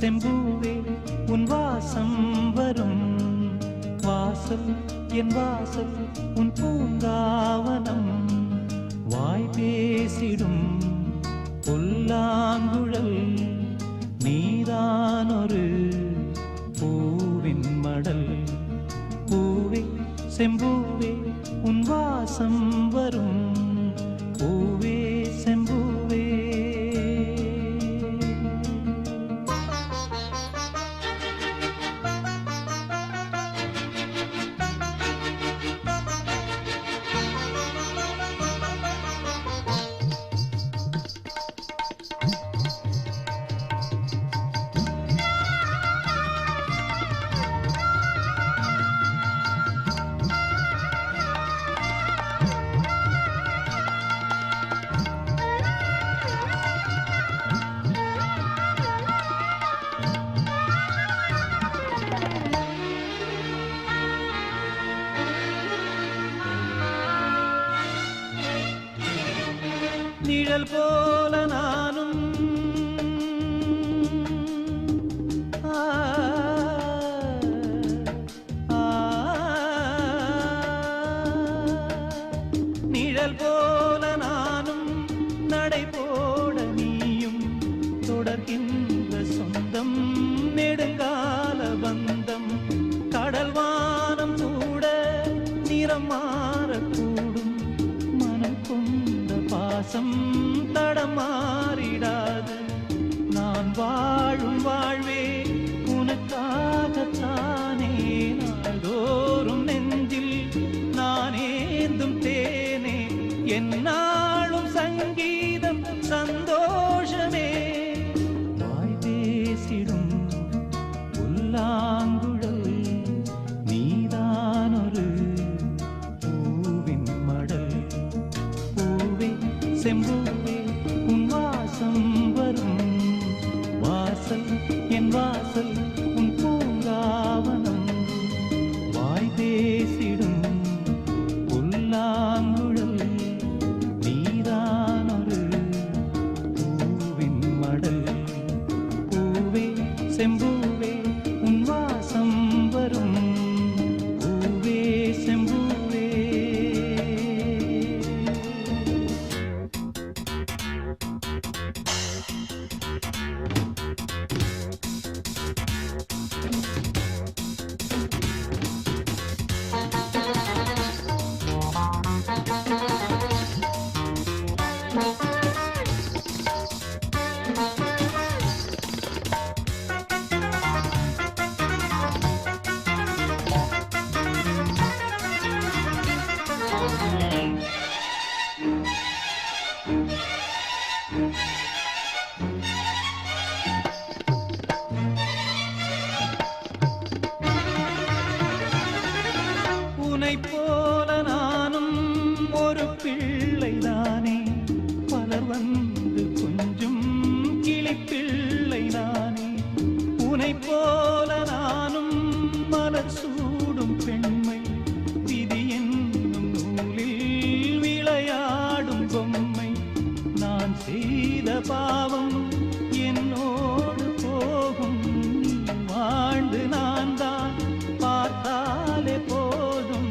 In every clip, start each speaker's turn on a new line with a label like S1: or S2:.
S1: செம்பூவே உன் வாசம் வரும் வாசல் என் வாசல் உன் பூங்காவனம் வாய் பேசிடும் புல்லாங்குழல் நீதான் ஒரு பூவின் மடல் பூவே செம்பூவே உன் வாசம் வரும் பூவே செம்பூவே நிழல் போல நானும் நிழல் போல நானும் நடை போட நீயும் தொடர்கின்ற சொந்தம் நெடுங்கால பந்தம் கடல் வானம் கூட நிறம் மாறக்கூடும் மனம் கொண்ட பாசம் தடமாறிடாது நான் வாழும் வாழ்வே உனக்காகத்தானே நாள்தோறும் நெஞ்சில் நான் ஏந்தும் தேனே என்னாலும் சங்கீதம் சந்தோஷமே வாய் பேசிடும் புல்லாங்குழல் நீதான் ஒரு பூவின் மடல் பூவே செம்பூவே உன் வாசம் வரும் வாசல் என் வாசல் உன் பூங்காவனம் வாய் பேசிடும் புல்லாங்குழல் நீதான் ஒரு பூவின் மடல் பூவே செம்பூவே உன் வாசம் வரும் பூவே செம்பூவே உனை போல நானும் ஒரு பிள்ளைதானே பலர் வந்து கொஞ்சம் கிளிப்பிள்ளை நானே உனை போல நானும் மலர் சூடும் பெண்மை விதி என்னும் நூலில் விளையாடும் பொம்மை நான் செய்த பாவம் என்னோடு போகும் வாழ்ந்து நான் தான் பார்த்தாலே போதும்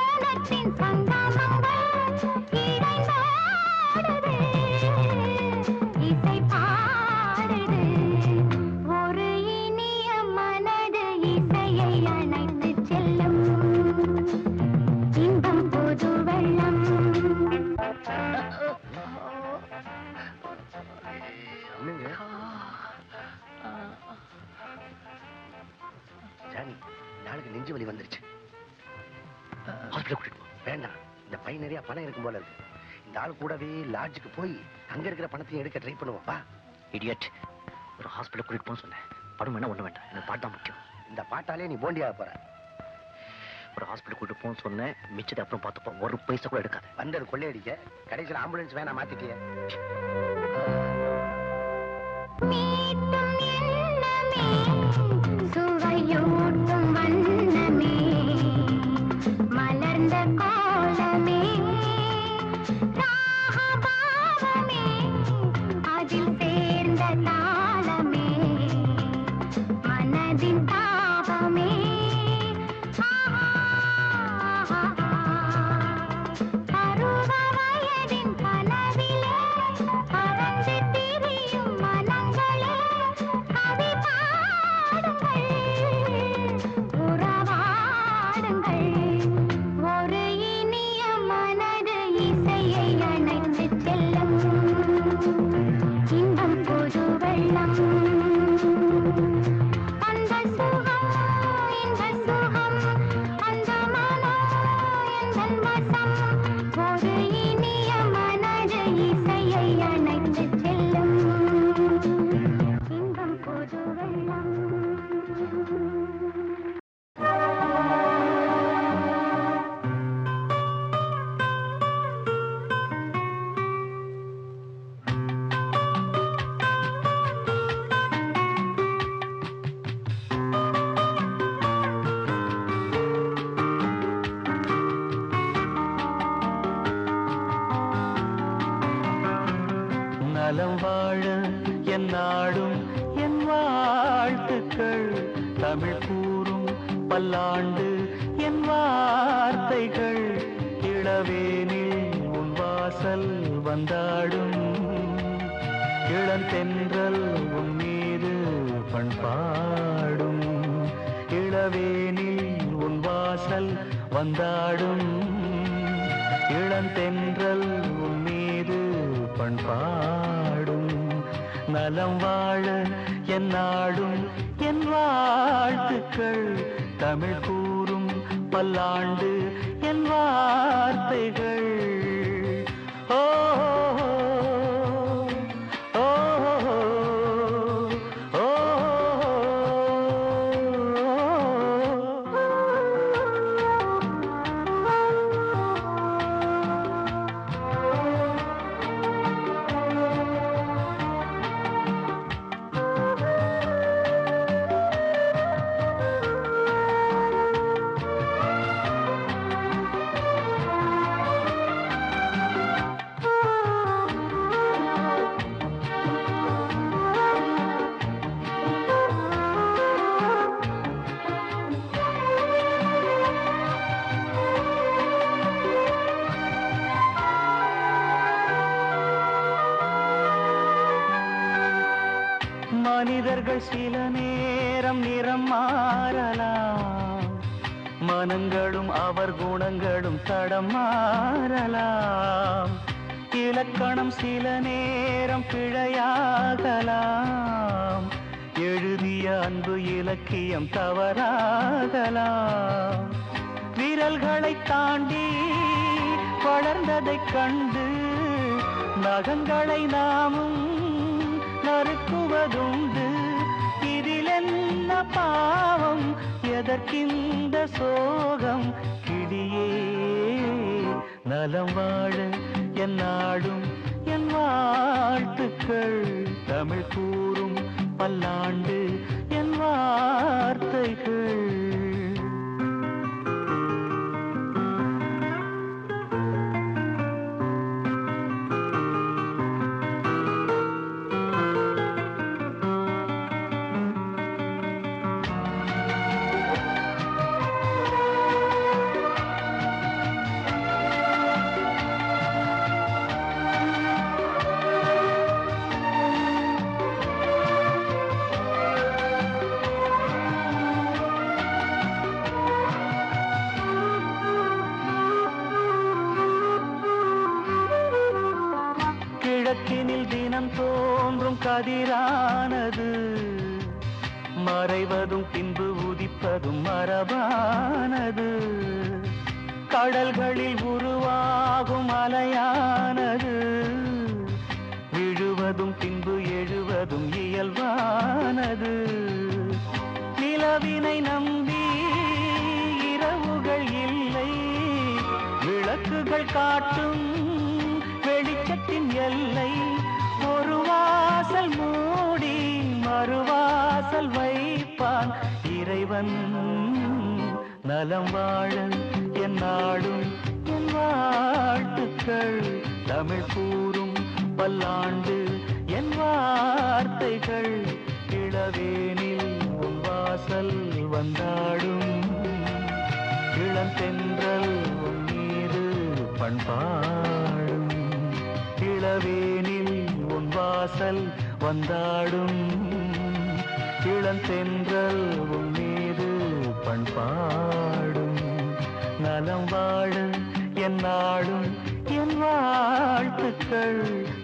S1: மோனத்தின் சங்கமங்கள் இணைந்தாடுது, இசை பாடுது. ஒரு இனிய மனது இசையை அணைத்து செல்லும் இன்பம் புது வெள்ளம்.
S2: ஜானி, நாளுக்கு நெஞ்சு வலி வந்துருச்சு. ஹாஸ்பிட்டல் கூட்டிட்டு போ. வேண்டாம், இந்த பை நிறைய பணம் இருக்கும் போல இருக்கு. இந்த ஆள் கூடவே லாட்ஜுக்கு போய் அங்க இருக்கிற பணத்தையும் எடுக்க ட்ரை பண்ணுவோம். வா. இடியட், ஒரு ஹாஸ்பிட்டல் கூட்டிட்டு போன்னு சொன்னேன். பணம் வேணா ஒண்ணு வேண்டாம், எனக்கு பாட்டு தான் முக்கியம். இந்த பாட்டாலே நீ போண்டியாக போற. ஒரு ஹாஸ்பிட்டல் கூட்டிட்டு போன்னு சொன்னேன், மிச்சத்தை அப்புறம் பார்த்துப்போம். ஒரு பைசா கூட எடுக்காது. வந்தது கொள்ளையடிக்க, கடைசியில் ஆம்புலன்ஸ் வேணா மாத்திட்டிய.
S1: மீட்டும் எண்ணமே சுவையூட்டும் வண்ணமே மலர்ந்த கோலமே ராகபாவமே அதில் சேர்ந்த தாளமே மனதின் தாபமே பருவ வயதின் கனவிலே பறந்து திரியும் மனங்களே கவி பாடுங்கள் உறவாடுங்கள். ஒரு இனிய மனது இசையை அணைத்து செல்லும் இன்பம் புது வெள்ளம். அந்த சுகம் இந்த சுகம் அந்த மனம் எந்தன் வசம். ஒரு இனிய மனது இசையை அணைத்து செல்லும் இன்பம் புது வெள்ளம்.
S3: நலம் வாழ என் நாடும் என் வாழ்த்துக்கள், தமிழ் கூறும் பல்லாண்டு என் வார்த்தைகள். இளவேனில் உன் வாசல் வந்தாடும், இளந்தென்றல் உன் மீது பண்பாடும். இளவேனில் உன் வாசல் வந்தாடும், இளந்தென்றல் உன் மீது பண்பாடும். நலம் வாழ என் நாடும் என் வாழ்த்துக்கள், தமிழ் கூறும் பல்லாண்டு என் வார்த்தைகள். ஓ ஓ ஓ மனிதர்கள் சில நேரம் நிறம் மாறலாம், மனங்களும் அவர் குணங்களும் தடம் மாறலாம். இலக்கணம் சில நேரம் பிழையாகலாம், எழுதிய அன்பு இலக்கியம் தவறாகலாம். விரல்களை தாண்டி வளர்ந்ததைக் கண்டு நகங்களை நாமும் நறுக்குவதுண்டு. இதில் என்ன பாவம், எதற்கிந்த சோகம்? கிளியே நலம் வாழ என் நாடும் என் வாழ்த்துக்கள், தமிழ் கூறும் பல்லாண்டு என் வார்த்தைகள். கதிரானது, மறைவதும் பின்பு உதிப்பதும் மரபானது. கடல்களில் உருவாகும் அலையானது, விழுவதும் பின்பு எழுவதும் இயல்பானது. நிலவினை நம்பி இரவுகள் இல்லை, விளக்குகள் காட்டும் வெளிச்சத்தின் எல்லை. ஒரு வாசல் மூடி மறுவாசல் வைப்பான் இறைவன். நலம் வாழ என் நாடும் என் வாழ்த்துக்கள், தமிழ் கூறும் பல்லாண்டு என் வார்த்தைகள். இளவேனில் உன் வாசல் வந்தாடும், இளந்தென்றல் உன் மீது பண்பாடும். இளவேனில் உன் வாசல் வந்தாடும், இளந்தென்றல் உன் மீது பண்பாடும். நலம் வாழ என் நாடும் என் வாழ்த்துக்கள்,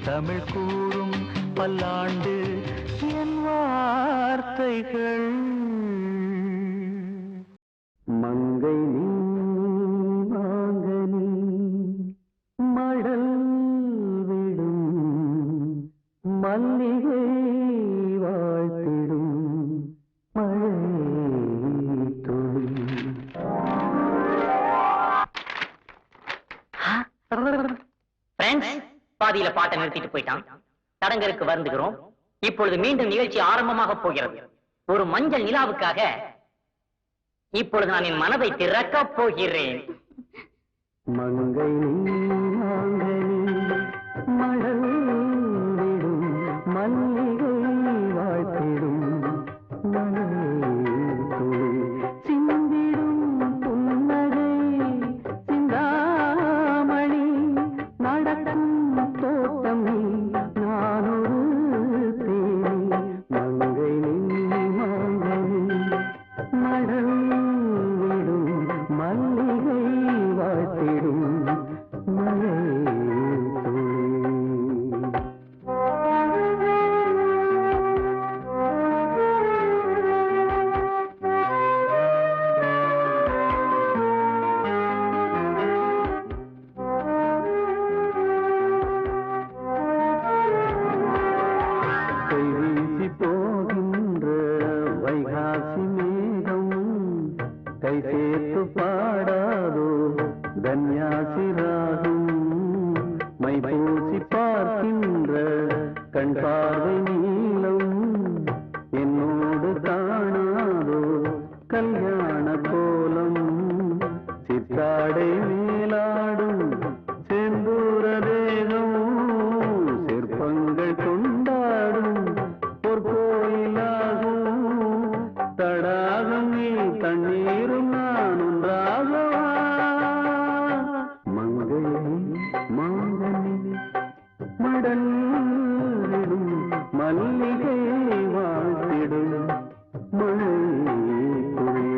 S3: தமிழ் கூறும் பல்லாண்டு என் வார்த்தைகள். மங்கை நீ மாங்கனி மடல் விடும், மல்லிகை வாழ்த்திடும் மழை துளி.
S4: பாதியில பாட்டை நிறுத்திட்டு போயிட்டான். தடங்கருக்கு வருந்துகிறோம். இப்பொழுது மீண்டும் நிகழ்ச்சி ஆரம்பமாக போகிறது. ஒரு மஞ்சள் நிலாவுக்காக இப்பொழுது நான் என் மனதை திறக்கப் போகிறேன்.
S3: மங்கை மாங்கனி மடல் விடும், மல்லிகை வாழ்த்திடும் மழை துளி. சிந்திடும் புன்னகை சிந்தாமணி, நடக்கும் தோட்டம் நீ நானொரு தேனி. மங்கை மாங்கனி மடல் விடும், மல்லிகை வாழ்த்திடும் மழை துளி. கை வீசி போகின்ற வைகாசி மேகம், கை சேர்த்து பாடாதோ தன்யாசி ராகம். மை பூசி பார்க்கின்ற கண் பார்வை நீளம், என்னோடு காணாதோ கல்யாண கோலம். சித்தாடை மேலாடும் செந்தூர தேகம், சிற்பங்கள் கொண்டாடும் ஒரு கோயிலாகும். தடாகம் நீ தண்ணீரும் நான் ஒன்றாகவா. மங்கை மாங்கனி மடல் விடும், மல்லிகை வாழ்த்திடும் மழை துளி.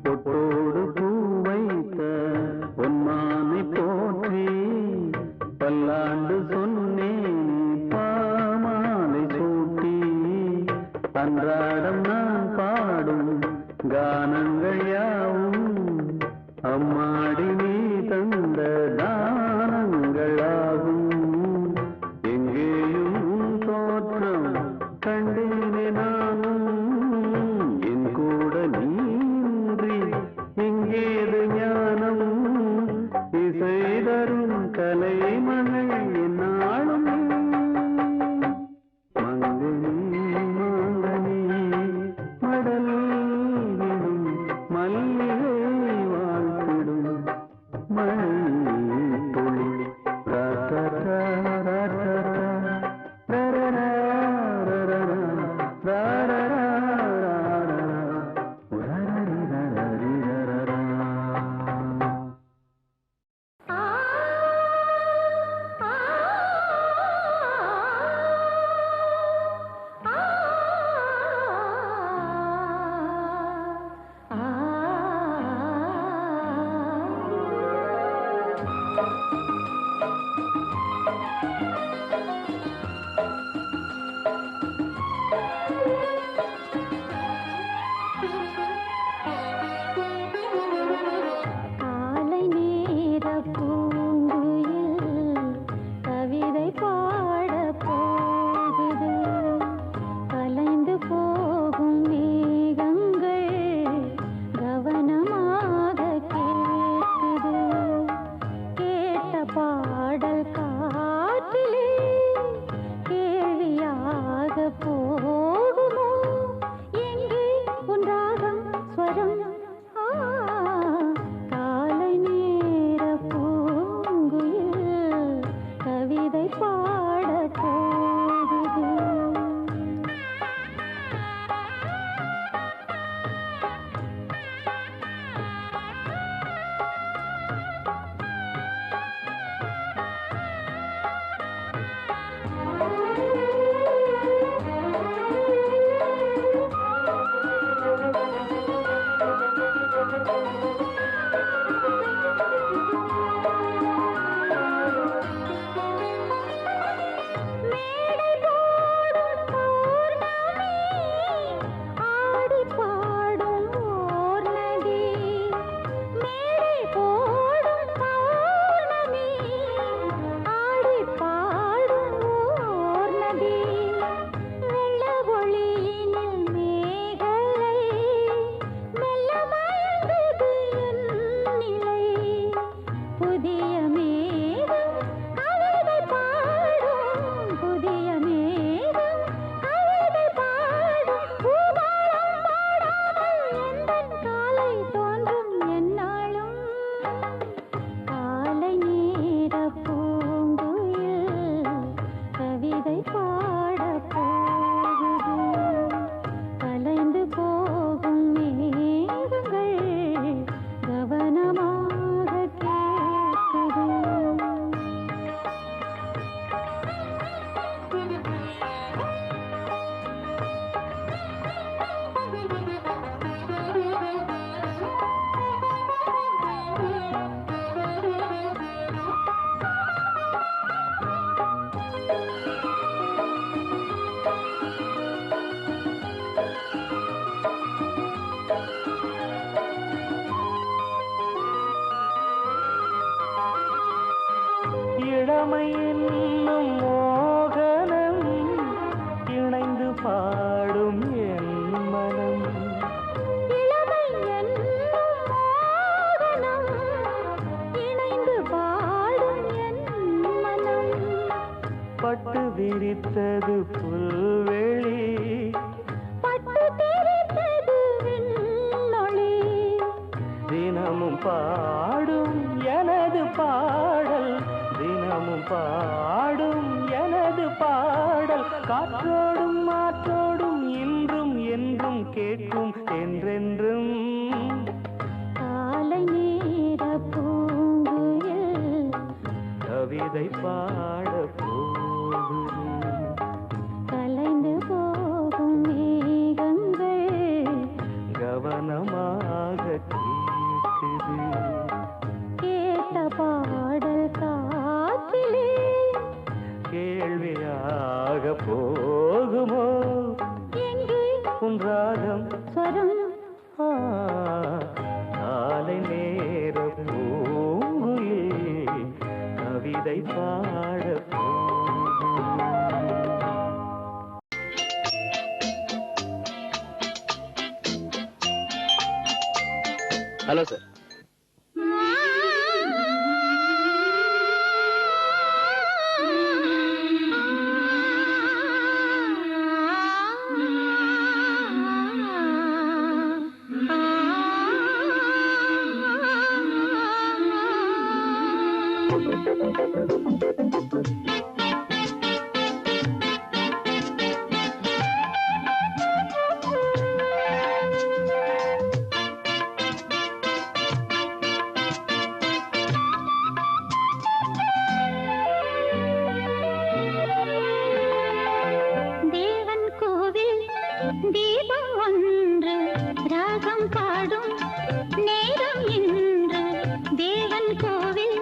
S3: பொட்டோடு பூ வைத்த பொன்மானை போற்றி, பல்லாண்டு சொன்னேன் பாமாலை சூட்டி. அன்றாடம் நான் பாடும் கானங்கள் யாவும், அம்மாடி நீ தந்த தானங்களாகும். எங்கேயும் உன் தோற்றம் கண்டேனே நானும், என் கூட நீன்றி எங்கேது ஞானம். இசை தரும் கலை மகள் என்னாலும். மங்கனி மாங்கனி மடல் விடும், மல்லிகை வாழ்த்திடும் இளமை என்னும் மோகனம் இணைந்து பாடும் என் மனம்.
S1: இளமை என்னும் மோகனம் இணைந்து பாடும் என் மனம்.
S3: பட்டு விரித்தது புல்வெளி,
S1: பட்டு தெரித்தது விண்ணொளி.
S3: தினமும் பாடும் எனது பாடல், தினமும் பாடும் எனது பாடல். காற்றோடும் மாற்றோடும் இன்றும் என்றும் கேட்கும் என்றென்றும்.
S1: காலை நேர பூங்குயில்
S3: கவிதை பாட போகுது,
S1: கலைந்து போகும் மேகங்கள்
S3: கவனமாக கேட்குது.
S1: கேட்ட பாடல் காற்றிலே
S3: கேள்வியாக போகுமோ
S1: எங்கே
S3: உன் ராகம்?
S1: ஸ்வரம்
S3: காலை நேர பூங்குயில் கவிதை பாட
S2: ஹலோ சார்.
S1: தேவன் கோவில் தீபம் ஒன்று ராகம் பாடும் நேரம் இன்று. தேவன் கோவில்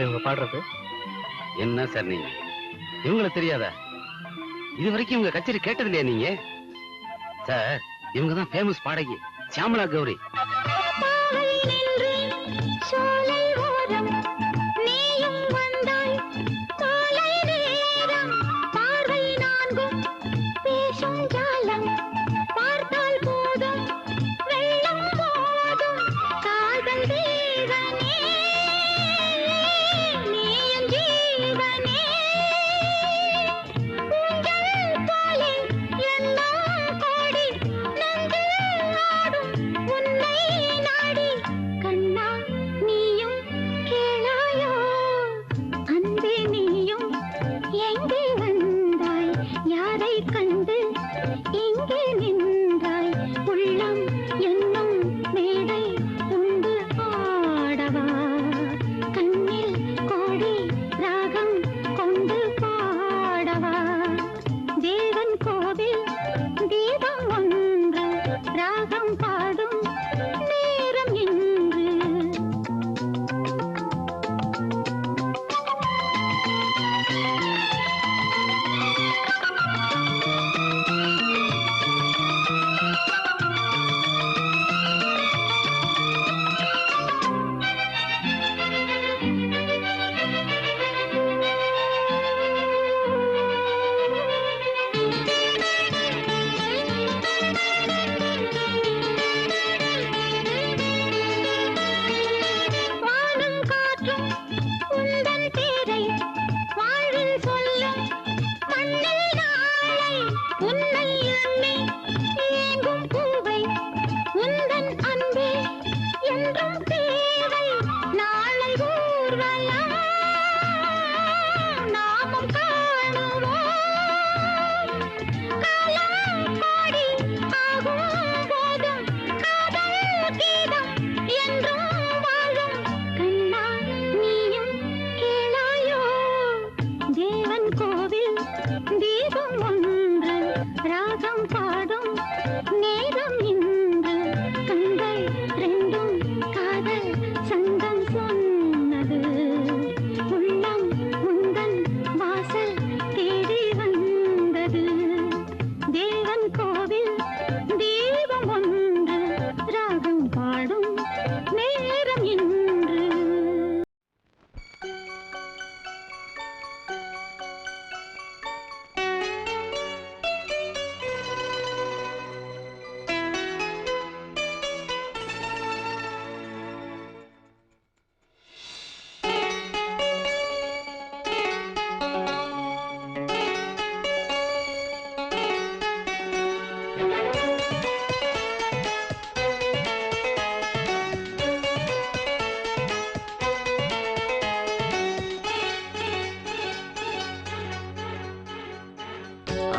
S5: சார் இவங்க பாடுறது?
S2: என்ன சார் நீங்க இவங்களுக்கு தெரியாதா? இது வரைக்கும் இவங்க கச்சேரி கேட்டது இல்லையா நீங்க? சார் இவங்க தான் ஃபேமஸ் பாடகி சியாமலா கௌரி.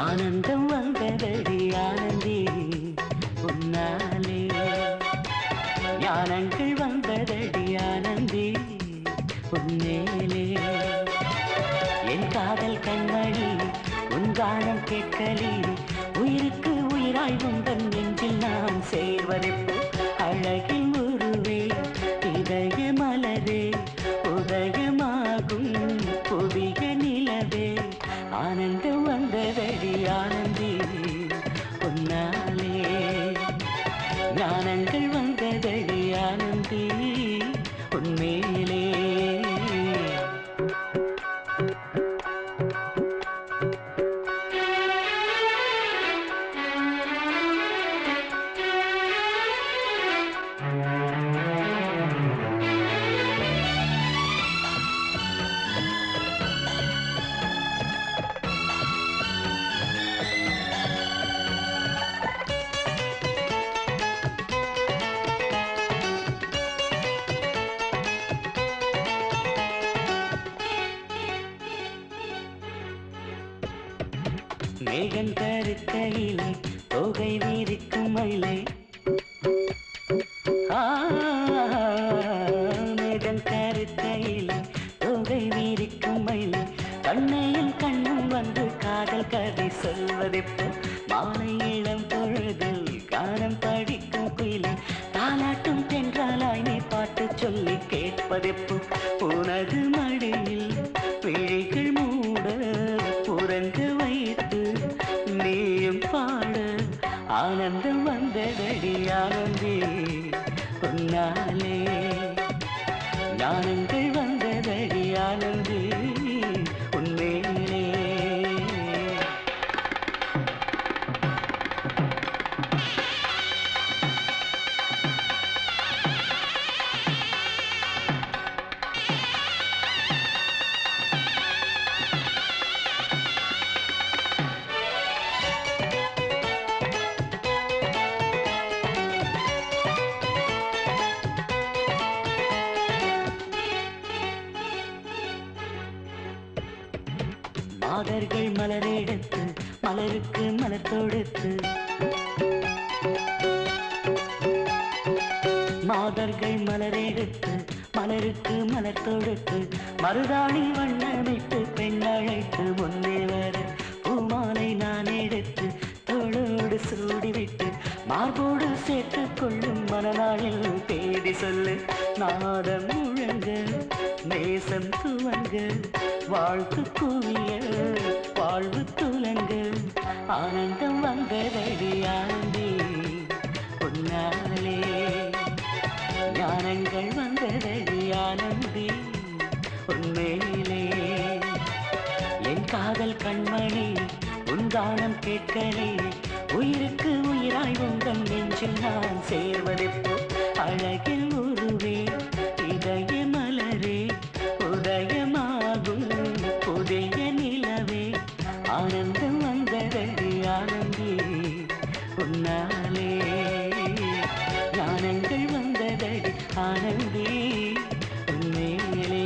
S3: ஆனந்தம் வந்ததடி ஆனந்தி உன்னாலே, ஞானங்கள் வந்ததடி ஆனந்தி உன்னேலே. என் காதல் கண்மணி உன் கானம் கேட்கலி, உயிருக்கு உயிராய் உந்தன் நெஞ்சில் நான் சேர்வதெப்போ. அழகின் உருவே இதய மலரே, உதயமாகும் புதிய நிலவே. ஆனந்தம் வந்ததடி ஆனந்தி உன்னாலே, ஞானங்கள் வந்ததடி ஆனந்தி உன்மேலே. மேகம் கருக்கையிலே தொகை வீரிக்கும் மயிலே, மேகம் கருக்கையிலே தொகை வீரிக்கும் மயிலே. கண்ணையில் கண்ணும் வந்து காதல் கதை சொல்வதெப்போ. மாலை இளம் பொழுதில் கானம் படிக்கும் குயிலே, தாலாட்டும் தென்றாலாய் நீ பாட்டு சொல்லி கேட்பதெப்போ. உனது மடி மாதர்கள் மலரெடுத்து மலருக்கு மலர் தொடுத்து மாதர்கள் மலரெடுத்து மலருக்கு மலர் தொடுத்து மருதாணி வண்ணமைத்து பெண் அழைத்து முன்னே வர பூமாலை நான் எடுத்து தோளோடு சூடிவிட்டு மார்போடு சேர்த்து கொள்ளும் மனநாளில் தேடி சொல்லு நாதம் முழங்க நேசம் துவங்க வாழ்த்து குவிய வாழ்வு துலங்க ஆனந்தம் வந்ததடி ஆனந்தே பொன்னாலே ஞானங்கள் வந்ததடி ஆனந்தே உன்மேலே என் காதல் கண்மணி உன் கானம் கேட்கலே உயிருக்கு உயிராய் உங்கள் நெஞ்சில் நான் சேர்வதெப்போ அழகில் உருவே இதய மலரே உதயமாகும் புதிய நிலவே ஆனந்தம் வந்ததடி ஆனந்தே உன்னாலே ஞானங்கள் வந்ததடி ஆனந்தே உன்மேலே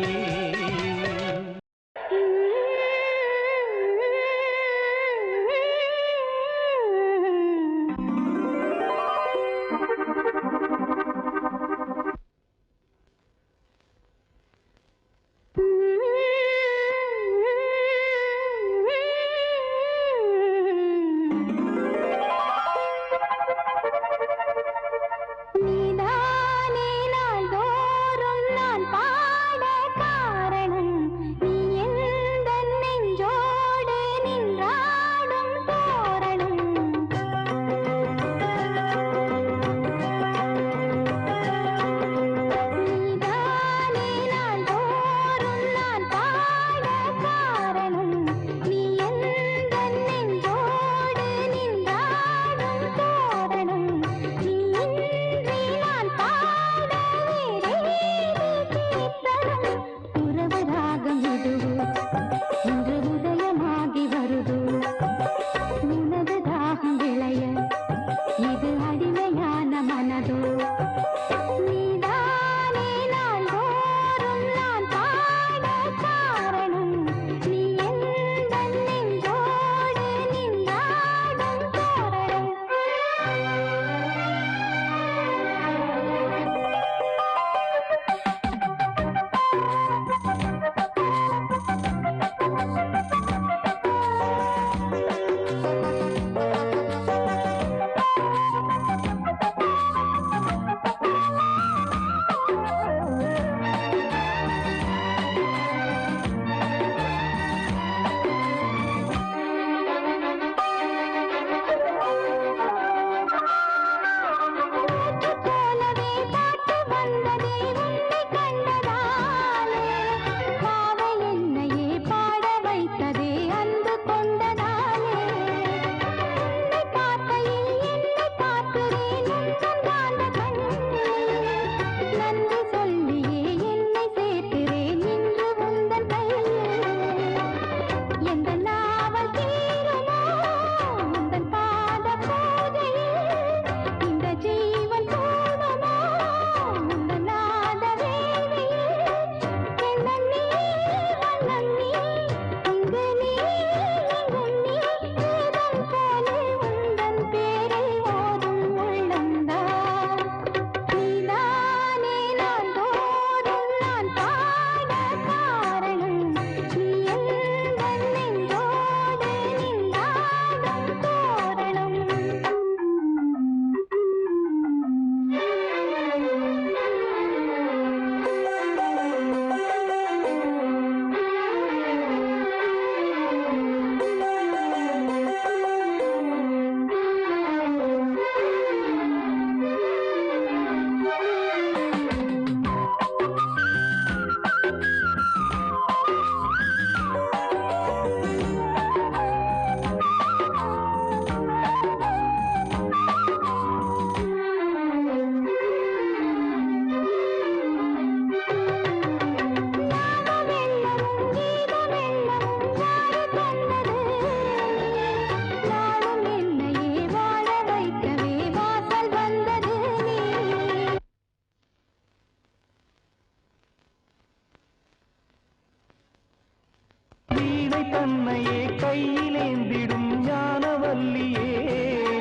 S3: தன்னையே கையிலேந்திடும் ஞானவல்லியே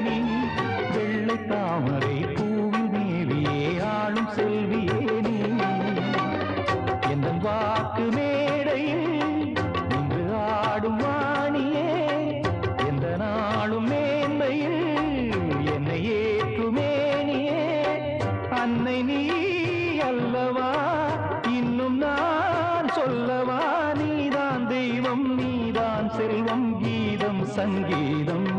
S3: நீ வெள்ளை தாமரை பூவி தேவியே ஆளும் செல்வியே நீ எந்த வாக்கு மேடையில் இன்று ஆடும் வாணியே எந்த நாளும் மேன்மையில் என்னை ஏற்றுமேனியே அன்னை நீ அல்லவா இன்னும் நான் சொல்லவா நீதான் தெய்வம் நீதான் செல்வம் கீதம் சங்கீதம்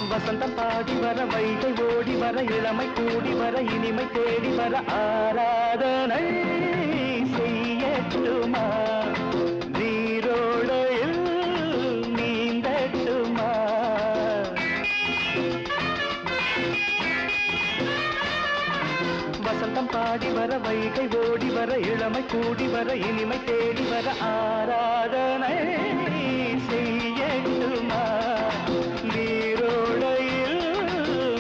S3: வசந்தம் பாடி வர வைகை ஓடி வர இளமை கூடி வர இனிமை தேடி வர ஆராதனை செய்யட்டுமா நீரோடையில் நீந்தட்டுமா வசந்தம் பாடி வர வைகை ஓடி வர இளமை கூடி வர இனிமை தேடி வர ஆராதனை செய்யட்டுமா நீரோடையில்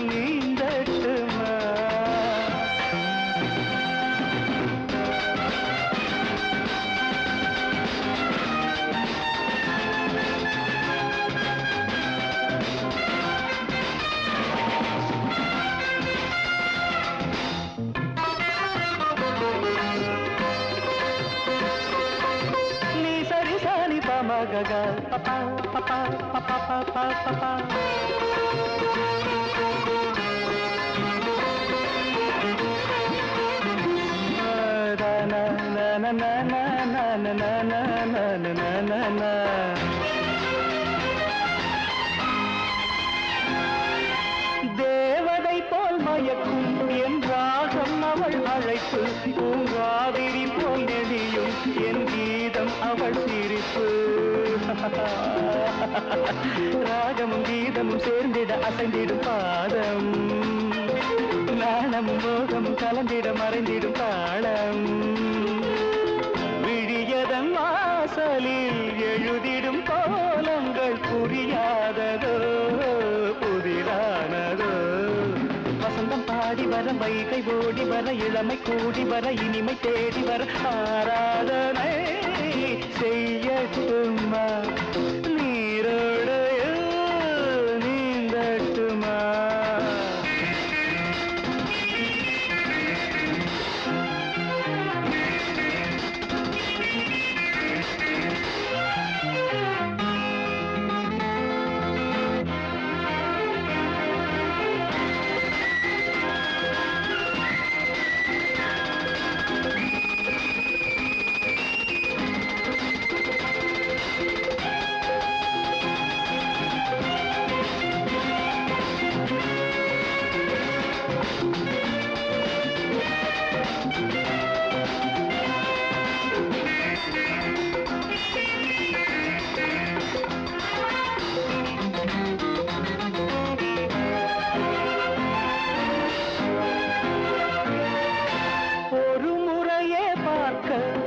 S3: நீந்தட்டுமா Gaga, papa, papa, papa, papa, papa. Na na na na na na na na na na na na na. தேவதை போல் மயக்கும் என் ராகம் அவள் அழைப்பு பூங்காவிரி போல் நெளியும் என் கீதம் அவள் சிரிப்பு ராகமும் கீதமும் சேர்ந்திட அசைந்திடும் பாதம் நாணமும் மோகமும் கலந்திட மறைந்திடும் தாளம் விழியதன் வாசலில் எழுதிடும் கோலங்கள் புரியாததோ புதிரானதோ வசந்தம் பாடி வர வைகை ஓடி வர இளமை கூடி வர இனிமை தேடி வர ஆராதனை செய்யட்டுமா நீரோடையில் நீந்தட்டுமா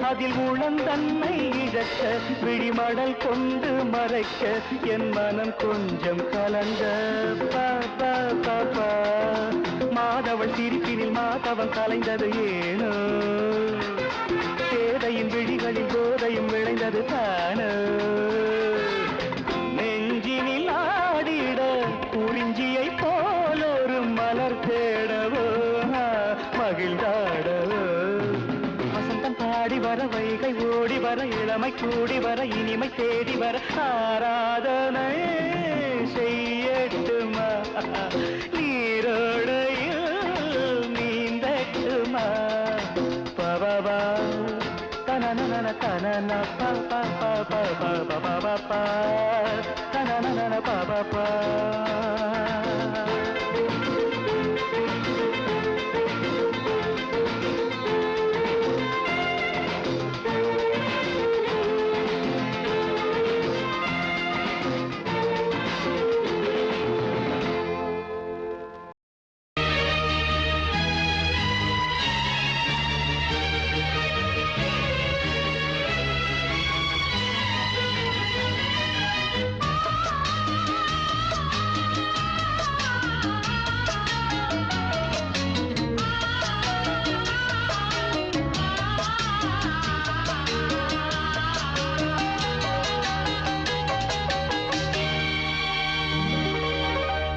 S3: அதில் உளந்தன்னை இழக்க விழிமடல் கொண்டு மறைக்க என் மனம் கொஞ்சம் கலந்த மாதவள் சிரிப்பினில் மாதவன் கலைந்தது ஏனோ சேதையின் விழிகளில் போதையும் விளைந்தது தானோ நெஞ்சினில் ஆடிட குறிஞ்சியை போல ஒரு மலர் தேடவோ மகிழ்ந்தாடவோ வசந்தம் பாடி வர வர வைகை ஓடி வர இளமை கூடி வர இனிமை தேடி வர ஆராதனை செய்யட்டுமா நீரோடையில் நீந்தட்டுமா பவா தனன தனன பா தனன பா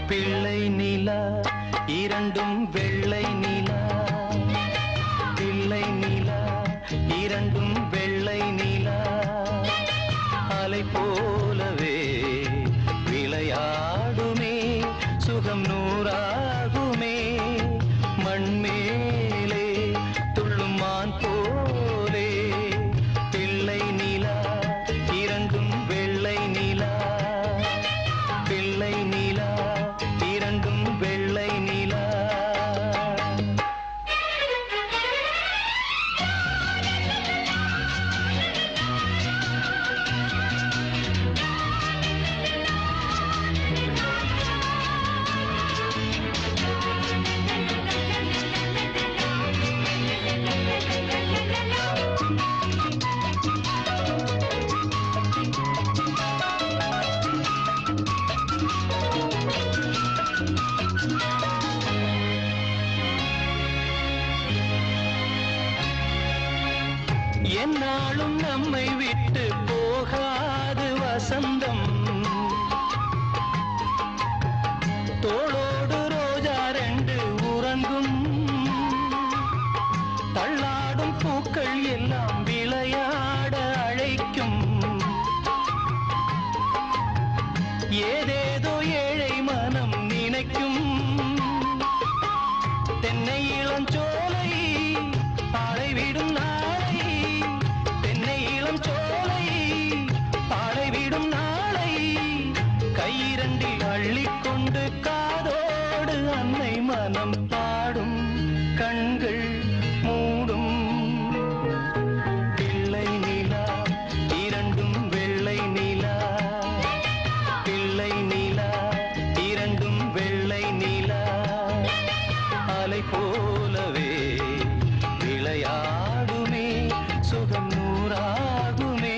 S3: பிள்ளை நிலா இரண்டும் வெள்ளை நிலா பிள்ளை நிலா இரண்டும் வெள்ளை நிலா அலை போலவே விளையாடுமே சுகம் நூறாகுமே மண்மேலே துள்ளும் மான் போலே பிள்ளை நிலா இரண்டும் வெள்ளை நிலா பிள்ளை நிலா இரண்டும் வெள்ளை நிலா என்னாலும் நம்மை விட்டு போகாது வசந்தம் தோளோடு ரோஜா ரெண்டு உறங்கும் தள்ளாடும் பூக்கள் எல்லாம் விளையாட அழைக்கும் ஏதேதோ ஏழை மனம் நினைக்கும் தென்னை இளஞ்சோலை பாடைவிடும் நாளை தென்னை இளஞ்சோலை பாடைவிடும் நாளை கையிரண்டில் அள்ளிக்கொண்டு காதோடு அன்னை மனம் பாடும் கண்கள் மூடும் பிள்ளை நிலா இரண்டும் வெள்ளை நிலா பிள்ளை நிலா இரண்டும் வெள்ளை நிலா அலை போலவே விளையாடுமே சுகம் நூறாகுமே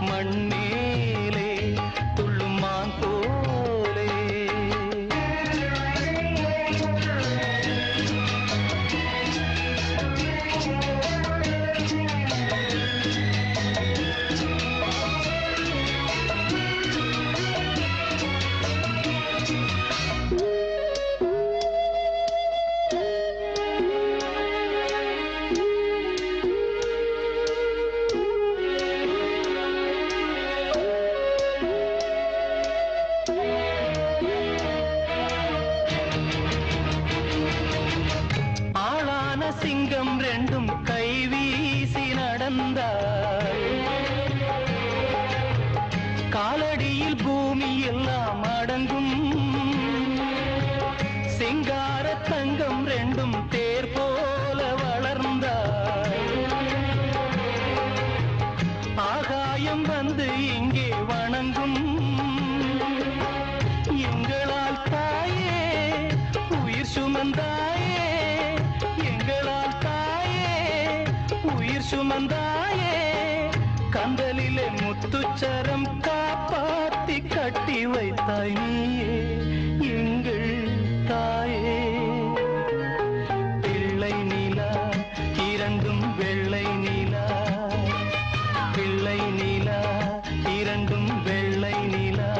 S3: மண்மேலே துள்ளும் மான் போலே ஆளான சிங்கம் ரெண்டும் கை வீசி நடந்தார் காலடியில் பூமி எல்லாம் அடங்கும் சிங்கார தங்கம் ரெண்டும் தேர் போல வளர்ந்தார் ஆகாயம் வந்து இங்கே வணங்கும் எங்களால் தாயே உயிர் சுமந்தாயே எங்களால் தாயே உயிர் சுமந்தாயே கந்தலிலே முத்துச்சரம் காப்பாத்தி கட்டி வைத்தாய் நீயே எங்கள் தாயே பிள்ளை நிலா இரண்டும் வெள்ளை நிலா பிள்ளை நிலா இரண்டும் வெள்ளை நிலா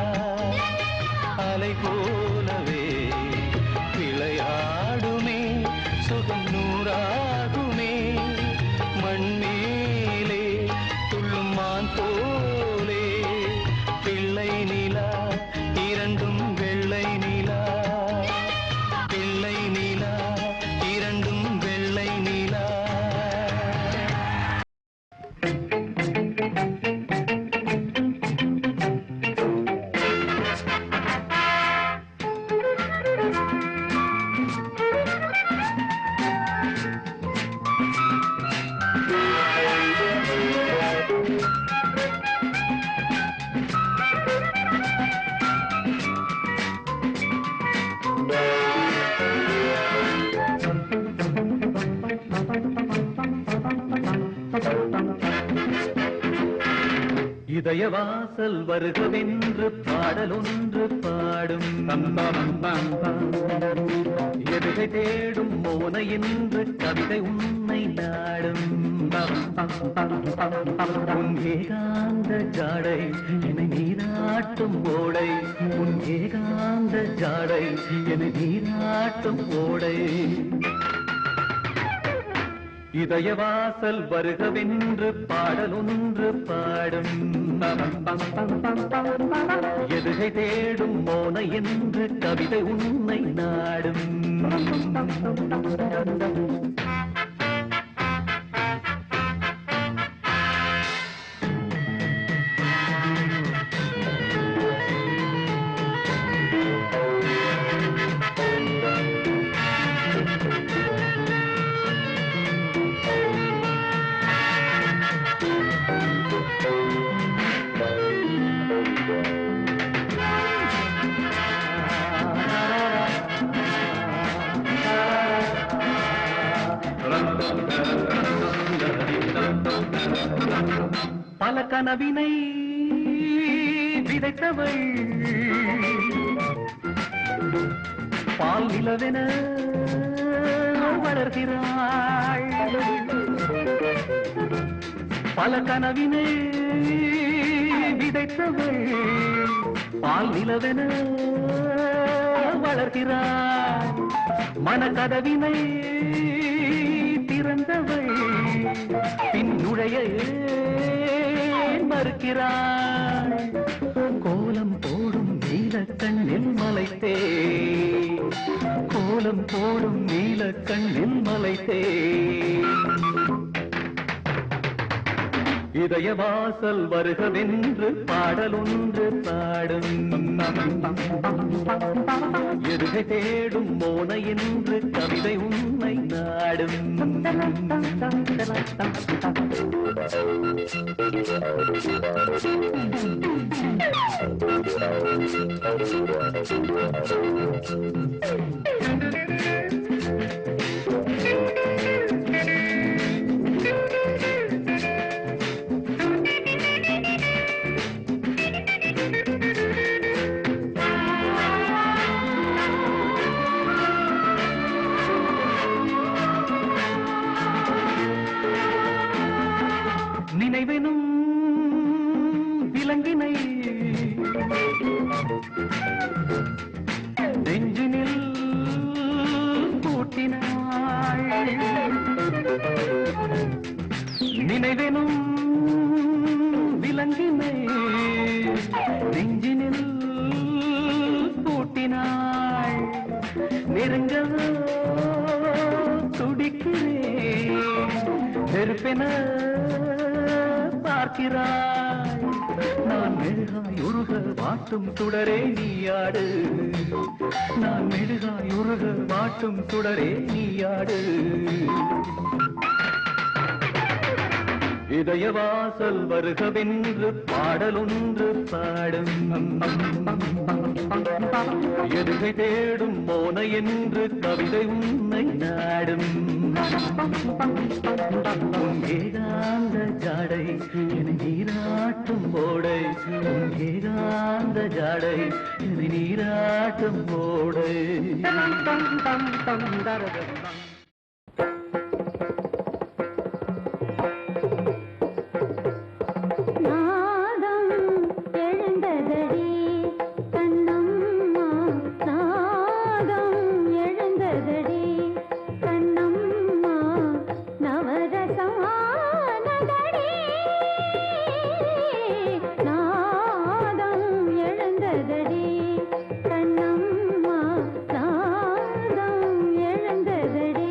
S3: அலை போலவே விளையாடுமே சுகம் நூறாகுமே மண்மே இதய வாசல் வருகவென்று பாடலொன்று பாடும் எதுகை தேடும் மோன என்று கவிதை உன்னை நாடும் உன் ஏகாந்த ஜாடை என்னை நீராட்டும் ஓடை உன் ஏகாந்த ஜாடை என்னை நீராட்டும் ஓடை இதய வாசல் வருகவென்று பாடலொன்று பாடும் எதுகை தேடும் மோன என்று கவிதை உன்னை நாடும் பல கனவினை விதைத்தவள் பால் நிலவென வளர்கிறாள் பல கனவினை விதைத்தவள் பால் நிலவென வளர்கிறாள் மனக்கதவினை திறந்தவள் பின் நுழைய மறுக்கிறாள் கோலம் போடும் நீல கண்ணில் மலைத்தே கோலம் போடும் நீல கண்ணில் மலைத்தே இதய வாசல் வருகவென்று பாடலொன்று பாடும் எதுகை தேடும் மோன என்று கவிதை உன்னை நாடும் நினைவெனும் விலங்கினை நெஞ்சினில் பூட்டினாள் நினைவெனும் விலங்கினை நெஞ்சினில் பூட்டினாள் நெருங்கவோ துடிக்கிறேன் நெருப்பென பார்க்கிறாய் நான் மெழுகாய் உருக வாட்டும் சுடரே நீயாடு நான் மெழுகாய் உருக வாட்டும் சுடரே நீயாடு இதய வாசல் வருகவென்று பாடலொன்று பாடும் எதுகை தேடும் மோன என்று கவிதை உன்னை நாடும் ஏகாந்த ஜாடை என்னை நீராட்டும் ஓடை ஏகாந்த ஜாடை என்னை நீராட்டும் ஓடை
S1: கண்ணம்மா நாதம் எழுந்ததடி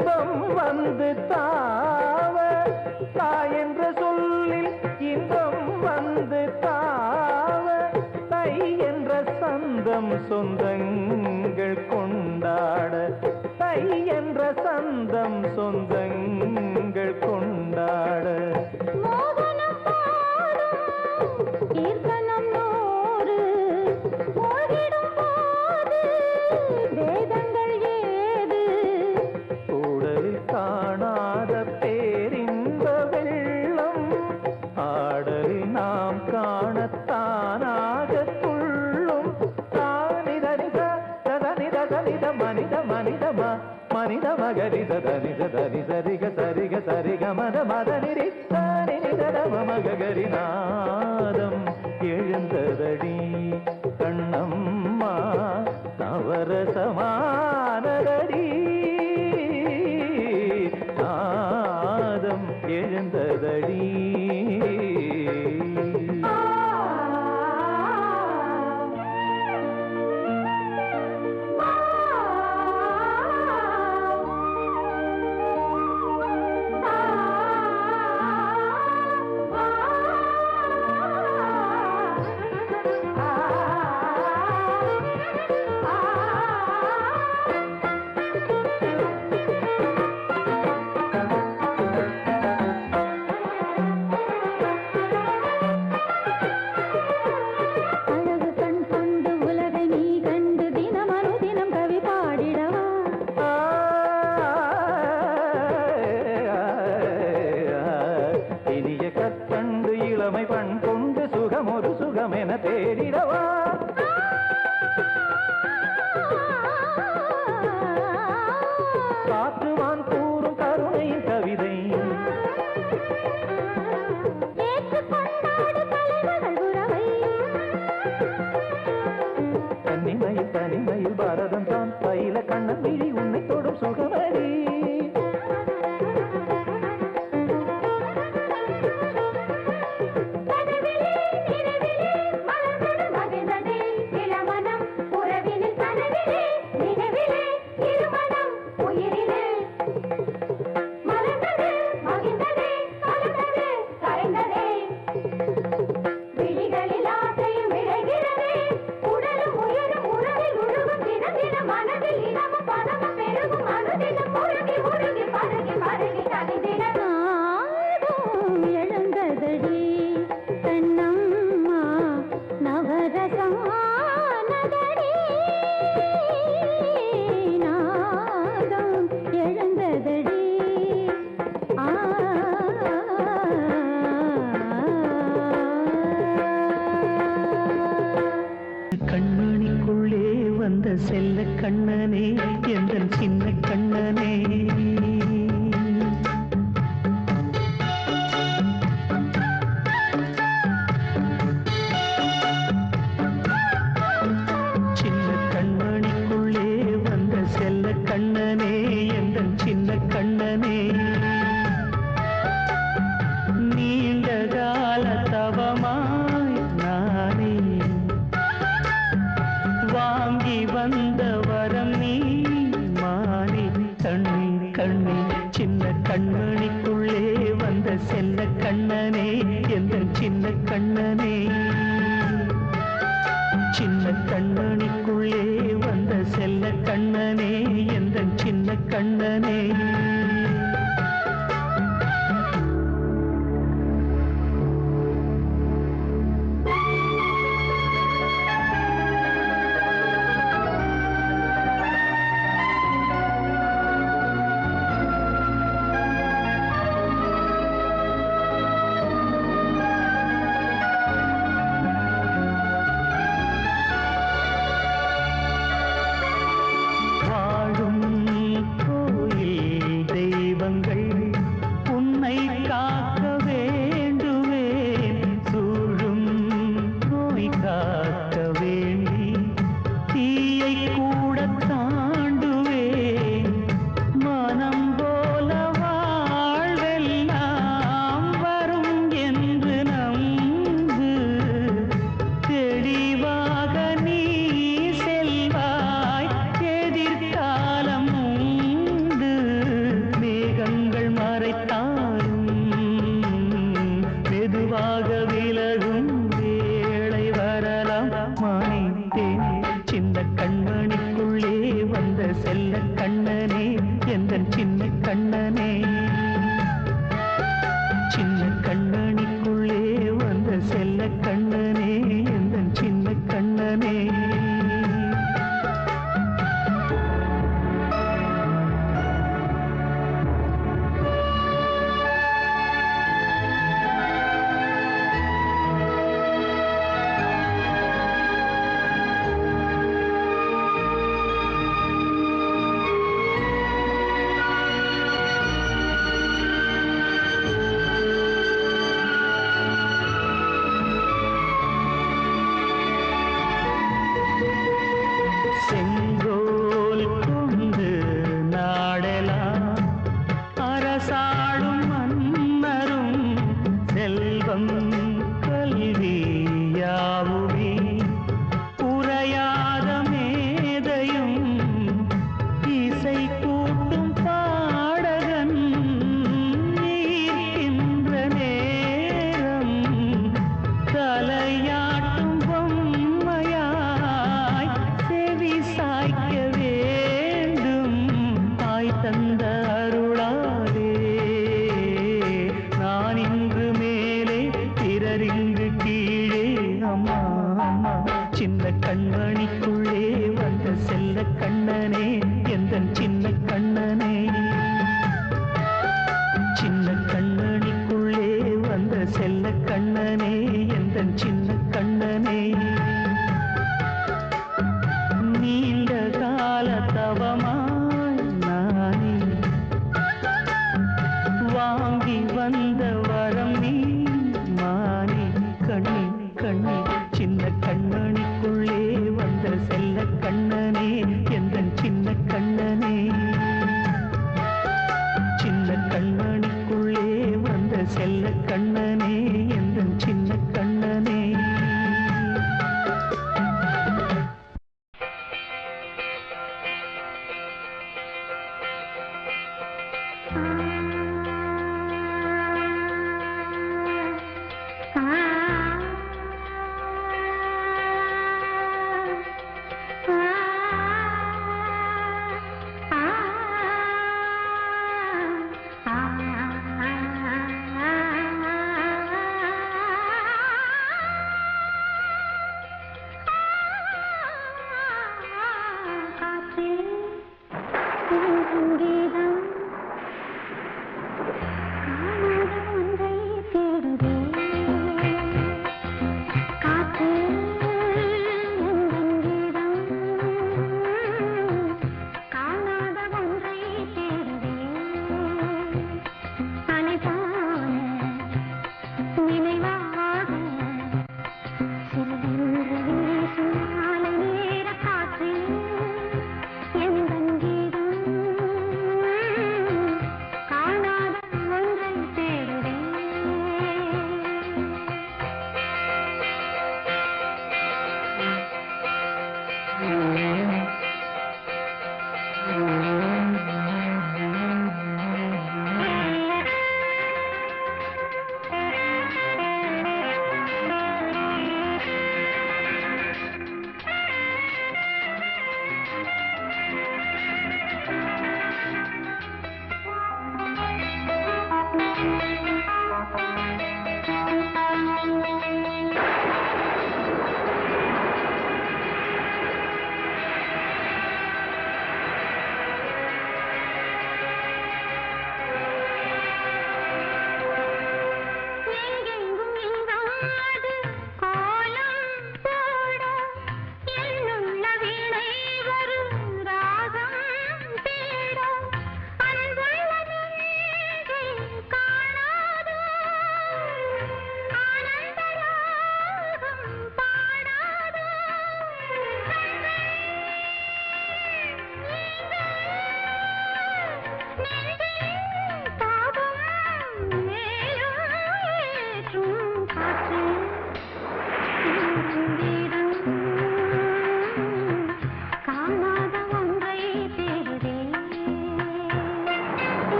S3: இன்பம் வந்து தாவ தாய் என்ற சொல்லில் இன்பம் வந்து தாவ தை என்ற சந்தம் சொந்தங்கள் கொண்டாட தை என்ற சந்தம் சொந்தங்கள் கொண்டாட
S1: மோகனம் பாடும் கீர்த்தனம் நூறு மூழ்கிடும் போது வேதங்கள் ஏது
S3: கூடலில் காணாத பேரின்ப வெள்ளம் ஆடலில் நாம் காணத்தானாக துள்ளும் தானிதனித தனித தனித மனித மனிதமா மனித மகரித தனித தனி சரிக சரிக சரிக மத மதனிரி தனிதம மகரி நாதம் எழுந்ததடி கண்ணம்மா நவரசமானதடி நாதம் எழுந்ததடி
S1: அழகு கண் கொண்டு உலகை நீ கண்டு தினம் அனுதினம் கவி பாடிடவா
S3: இனிய கற்கண்டு இளமை பண் கொண்டு சுகம் ஒரு சுகம் என தேடிடவா காற்றுவான் கூறும் கருணையின் கவிதை
S1: ஏற்றுக் கொண்டாடு தலைமகள் உறவை
S3: தனிமையில் தனிமையில் பாரதம் தான் பயில கண்ணன் விழி உன்னை தொடும் சுகமடி
S1: கனவிலே நினைவிலே மலர்ந்தது மகிழ்ந்ததே இளமனம் உறவினில் கனவிலே நினைவிலே இருமனம் உயிரிலே மலர்ந்தது மகிழ்ந்ததே கலந்தது கரைந்ததே விழிகளில் ஆசையும் விளைகிறதே உடலும் உயிரும் உறவில் உருகும் தினம் தினம் மனதில் இனமும் பணமும் பெருகும் அனுதினம் முருகி முருகி பருகி பருகி தனிதின நாடும் எழுந்ததடி கண்ணம்மா நவரசமானதடி நாதம் எழுந்ததடி
S3: கண்மணிக்குள்ளே வந்த செல்ல கண்ணனே எந்தன் சின்ன கண்ணனே சின்ன கண்மணிக்குள்ளே வந்த செல்ல கண்ணனே எந்தன் சின்ன கண்ணனே நீண்ட கால தவமாய் நானே வாங்கி வந்த வரம் நீ மானே கண்ணே கண்ணே சின்ன கண்மணிக்குள்ளே வந்த செல்ல கண்ணனே எந்தன் சின்ன கண்ணனே சின்ன கண்மணிக்குள்ளே வந்த செல்ல கண்ணனே எந்தன் சின்ன கண்ணனே வாழும் கோயில் விலகும் வேளை வரலாம் மானித்தேன் சின்ன கண்மணிக்குள்ளே வந்த செல்ல கண்ணனே எந்தன் சின்ன கண்ணனே சின்ன கண்ணனிக்குள்ளே வந்த செல்ல கண்ணனே எந்தன் சின்ன கண்ணனே செங்கோல் கொண்டு நாடெலாம் அரசாளும் மன்னரும் செல்வம் கல்வி யாவுமே உரையாத மேதையும் இசை கூட்டும் பாடகன் ஈர்க்கின்ற நேரம் தலையாட்டும் பொம்மையாய் செவி சாய்க்க வேண்டும் தாய் தந்த அருளாலே நான் இன்று மேலே பிறரிங்கு கீழே அம்மா அம்மா சின்ன கண்மணிக்குள்ளே வந்த செல்ல கண்ணனே எந்தன் சின்ன கண்ணனே சின்ன கண்ணனிக்குள்ளே வந்த செல்ல கண்ணனே எந்தன் சின்ன கண்ணனே நீண்ட கால தவமாய் நானே வாங்கி வந்த வரம் நீ மானே கண்ணி கண்ணி சின்ன கண்ணனிக்குள்ளே வந்த செல்ல கண்ணனே எந்தன் சின்ன கண்ணனே சின்ன கண்ணனிக்குள்ளே வந்த செல்ல கண்ணனே எந்தன் சின்ன கண்ணனே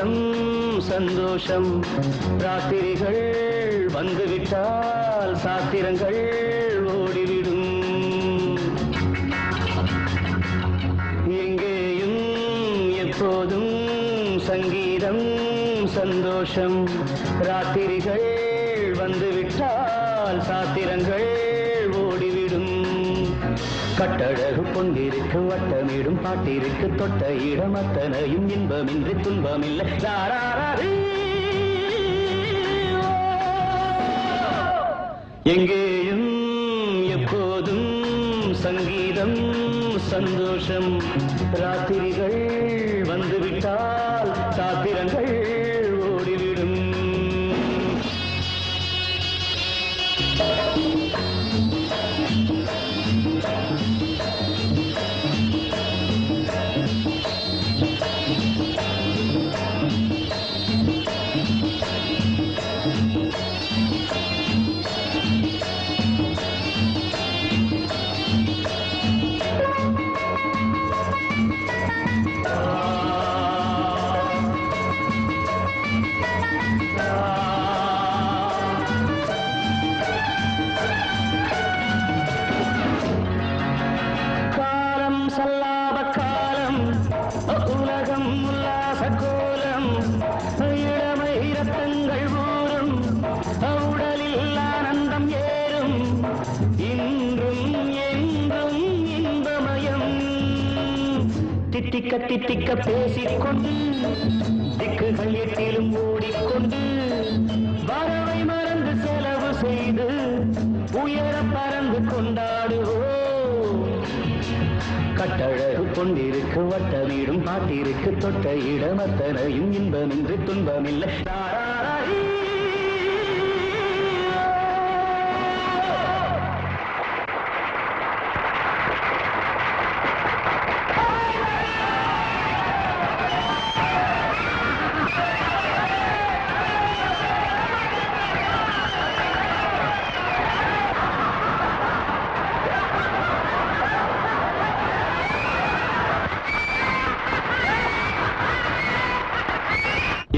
S3: சங்கீதம் சந்தோஷம் ராத்திரிகள் வந்துவிட்டால் சாத்திரங்கள் ஓடிவிடும் எங்கேயும் எப்போதும் சங்கீதம் சந்தோஷம் ராத்திரிகள் வந்துவிட்டால் சாத்திரங்கள் ஓடிவிடும் கட்டழகு பொன்னிருக்கு வட்டமிடும் பாட்டிற்கு தொட்ட இடம் அத்தனையும் இன்பமின்றி துன்பமில்லை எங்கேயும் எப்போதும் சங்கீதம் சந்தோஷம் ராத்திரிகள் வந்துவிட்டால் சாத்திரங்கள் ஓடிவிடும் தித்திக்க தித்திக்க பேசிக்கொண்டு திக்குகள் எட்டிலும் ஓடிக்கொண்டு வரவை மறந்து செலவு செய்து உயர பறந்து கொண்டாடுவோம் கட்டழகு கொண்டிருக்கு வட்டமிடும் பாட்டிற்கு தொட்ட இடம் அத்தனையும் இன்பமின்றி துன்பமில்லை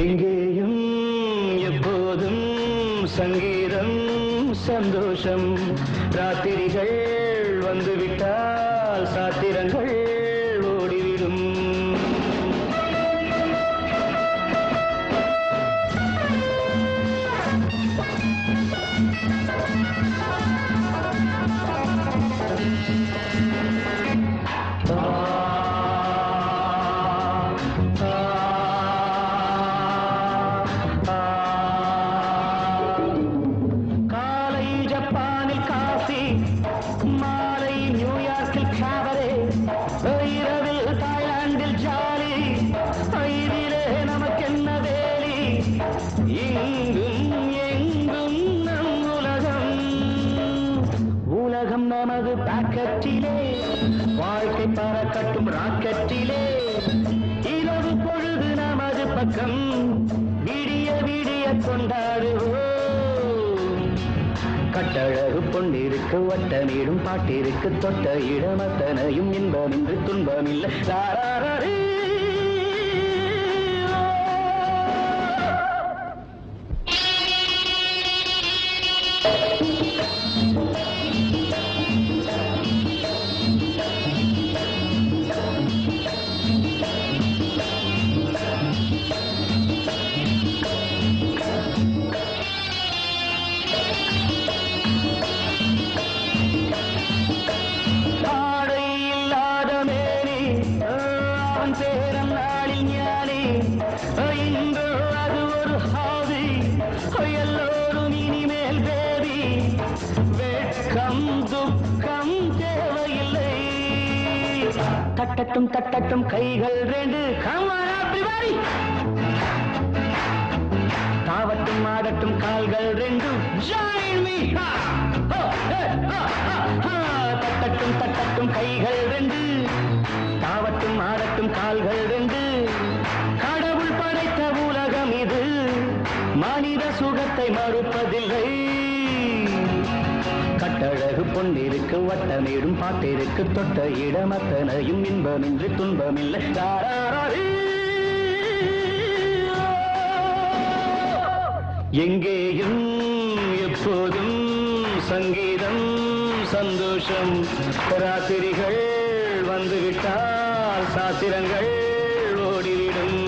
S3: எங்கேயும் எப்போதும் சங்கீதம் சந்தோஷம் ராத்திரிகள் வந்துவிட்டால் சாத்திரங்கள் ஓடிவிடும் மாலை நியூயார்க்கில் காவலே இரவில் தாய்லாந்தில் ஜாலி இதிலே நமக்கென்ன வேலி இங்கும் எங்கும் நம் உலகம் உலகம் நமது பாக்கெட்டிலே வாழ்க்கை பறக்கட்டும் ராக்கெட்டிலே இரவு பொழுது நமது பக்கம் விடிய விடிய கொண்டாடுவோம் கட்டழகு பொன்னிருக்கு வட்டமிடும் பாட்டிற்கு தொட்ட இடம் அத்தனையும் இன்பமின்றி துன்பமில்லை எல்லோரும் இனிமேல் பேபி வெட்கம் துக்கம் தேவையில்லை தட்டட்டும் தட்டட்டும் கைகள் ரெண்டு தாவட்டும் ஆடட்டும் கால்கள் ரெண்டு தட்டட்டும் தட்டட்டும் கைகள் ரெண்டு தாவட்டும் ஆடட்டும் கால்கள் ரெண்டு கடவுள் படைத்த உலகம் இது மனித சுகத்தை மறுப்பதில்லை கட்டழகு பொன்னிருக்கு வட்டமிடும் பாட்டிற்கு தொட்ட இடம் அத்தனையும் இன்பமின்றி துன்பமில்லை எங்கேயும் எப்போதும் சங்கீதம் சந்தோஷம் ராத்திரிகள் வந்துவிட்டால் சாத்திரங்கள் ஓடிவிடும்.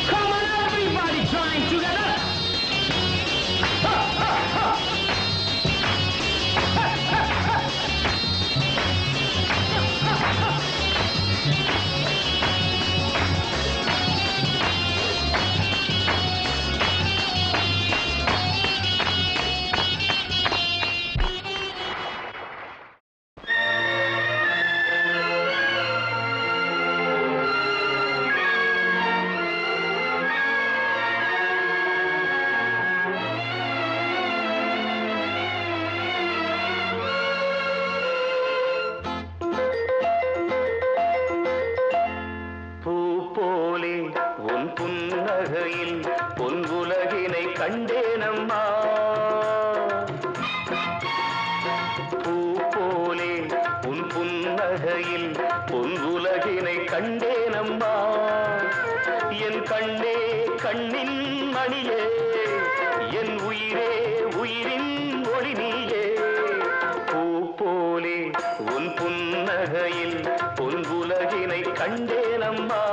S3: Come on everybody, join together. Ha, ha, ha. கண்டேனம்மா பூ போலே உன் புன்னகையில் பொன் உலகினை கண்டேனம்மா என் கண்ணே கண்ணின் மணியே என் உயிரே உயிரின் ஒளி நீயே பூ போலே உன் புன்னகையில் பொன் உலகினை கண்டேனம்மா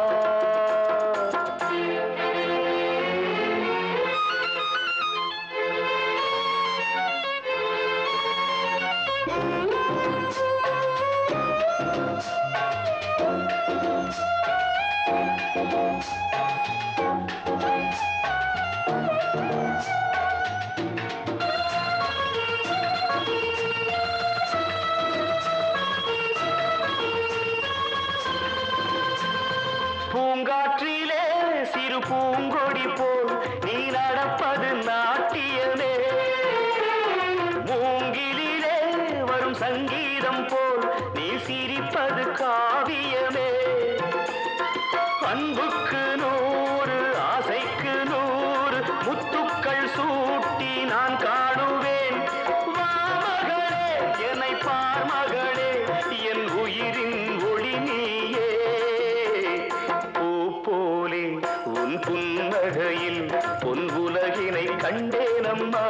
S3: பூங்காற்றிலே சிறு பூங்கொடி போல் நீ நடப்பது நாட்டியமே மூங்கிலே வரும் சங்கீதம் போல் நீ சிரிப்பது காவியமே அன்புக்கு 100 ஆசைக்கு 100 முத்துக்கள் சூட்டி நான் காணுவேன் வா மகளே என்னை பார் மகளே என் உயிரின் ஒளி நீயே போலே உன் புன்னகையில் பொன் உலகினை கண்டேனம்மா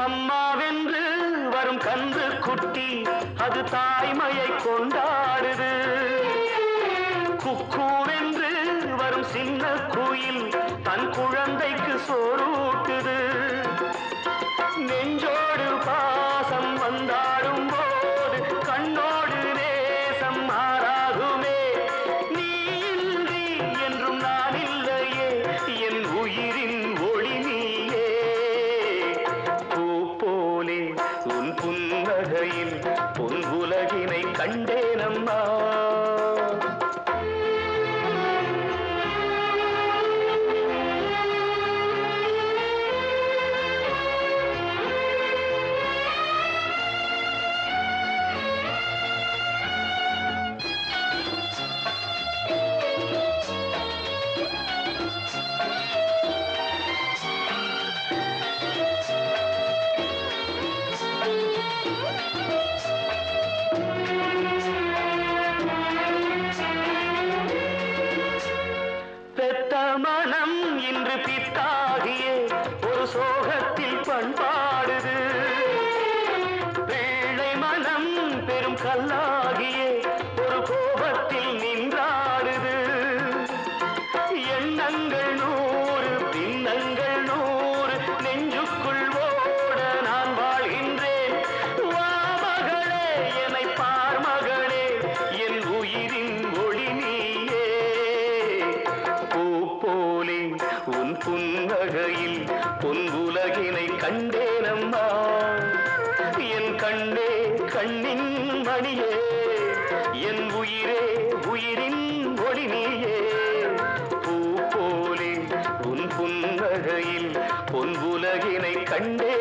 S3: அம்மாவென்று வரும் கன்று குட்டி அது தாய்மையை கொண்டாடுது குக்கூவென்று வரும் சின்ன குயில் தன் குழந்தைக்கு சோறூட்டுது நெஞ்சோடு பாசம் வந்தாடும் போது கண்ணோடு நேசம் மாறாகுமே நீ இன்றி என்றும் நான் இல்லையே என் உயிரின் ஒளி நீயே போலே உன் புன்னகையில் பொன் உலகினை கண்டேனம்மா மனம் இன்று பித்தாகியே ஒரு சோகத்தில் பண்பாடுது பிள்ளை மனம் பெரும் கல்லாகியே ஒரு கோபத்தில் நின்றாடுது எண்ணங்கள் 100 பின்னங்கள் 100 நெஞ்சுக்குள் ஓட நான் வாழ்கின்றேன் வா மகளே என்னை பார் மகளே என் உயிரின் ஒளி நீயே போலே உன் புன்னகையில் பொன் உலகினை கண்டேனம்மா என் கண்ணே கண்ணின் மணியே என் உயிரே உயிரின் ஒளி நீயே பூ போலே உன் புன்னகையில் பொன் உலகினை கண்டே